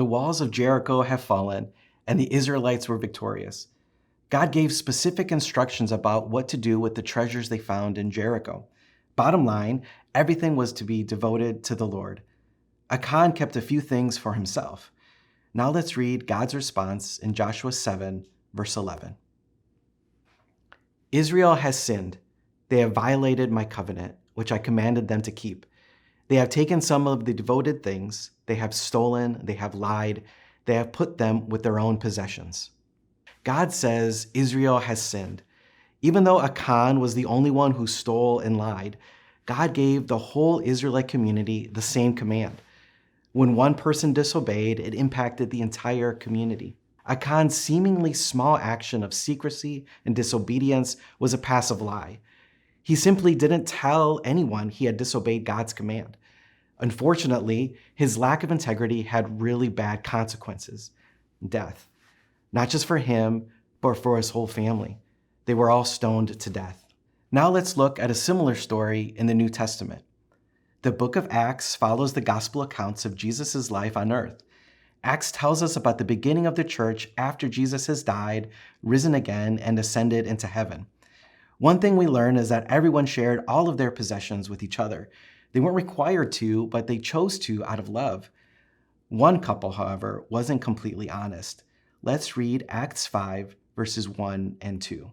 The walls of Jericho have fallen, and the Israelites were victorious. God gave specific instructions about what to do with the treasures they found in Jericho. Bottom line, everything was to be devoted to the Lord. Achan kept a few things for himself. Now let's read God's response in Joshua 7, verse 11. Israel has sinned. They have violated my covenant, which I commanded them to keep. They have taken some of the devoted things. They have stolen. They have lied. They have put them with their own possessions. God says Israel has sinned. Even though Achan was the only one who stole and lied, God gave the whole Israelite community the same command. When one person disobeyed, it impacted the entire community. Achan's seemingly small action of secrecy and disobedience was a passive lie. He simply didn't tell anyone he had disobeyed God's command. Unfortunately, his lack of integrity had really bad consequences: death. Not just for him, but for his whole family. They were all stoned to death. Now let's look at a similar story in the New Testament. The book of Acts follows the gospel accounts of Jesus' life on earth. Acts tells us about the beginning of the church after Jesus has died, risen again, and ascended into heaven. One thing we learn is that everyone shared all of their possessions with each other. They weren't required to, but they chose to out of love. One couple, however, wasn't completely honest. Let's read Acts 5, verses 1 and 2.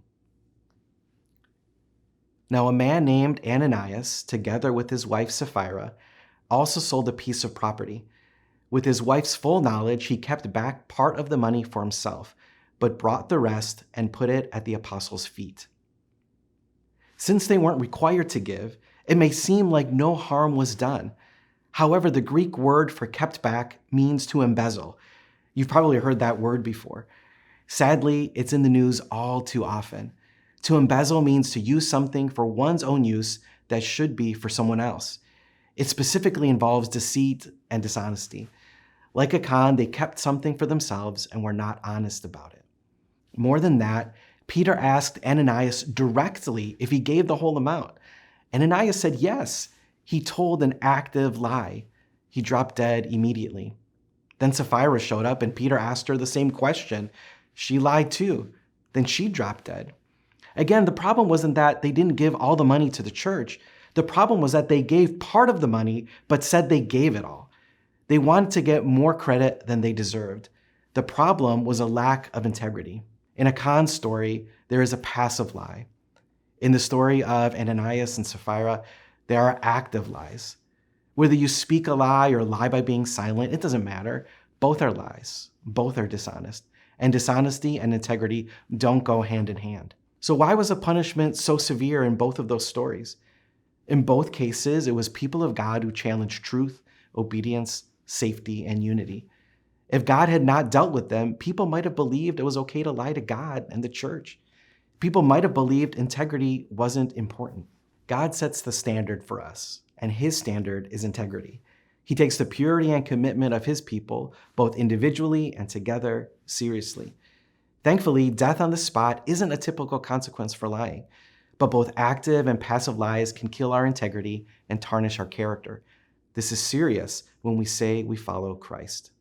Now a man named Ananias, together with his wife Sapphira, also sold a piece of property. With his wife's full knowledge, he kept back part of the money for himself, but brought the rest and put it at the apostles' feet. Since they weren't required to give, it may seem like no harm was done. However, the Greek word for kept back means to embezzle. You've probably heard that word before. Sadly, it's in the news all too often. To embezzle means to use something for one's own use that should be for someone else. It specifically involves deceit and dishonesty. Like Achan, they kept something for themselves and were not honest about it. More than that, Peter asked Ananias directly if he gave the whole amount. Ananias said yes. He told an active lie. He dropped dead immediately. Then Sapphira showed up and Peter asked her the same question. She lied too. Then she dropped dead. Again, the problem wasn't that they didn't give all the money to the church. The problem was that they gave part of the money, but said they gave it all. They wanted to get more credit than they deserved. The problem was a lack of integrity. In Achan's story, there is a passive lie. In the story of Ananias and Sapphira, there are active lies. Whether you speak a lie or lie by being silent, it doesn't matter. Both are lies. Both are dishonest. And dishonesty and integrity don't go hand in hand. So why was the punishment so severe in both of those stories? In both cases, it was people of God who challenged truth, obedience, safety, and unity. If God had not dealt with them, people might have believed it was okay to lie to God and the church. People might have believed integrity wasn't important. God sets the standard for us, and his standard is integrity. He takes the purity and commitment of his people, both individually and together, seriously. Thankfully, death on the spot isn't a typical consequence for lying, but both active and passive lies can kill our integrity and tarnish our character. This is serious when we say we follow Christ.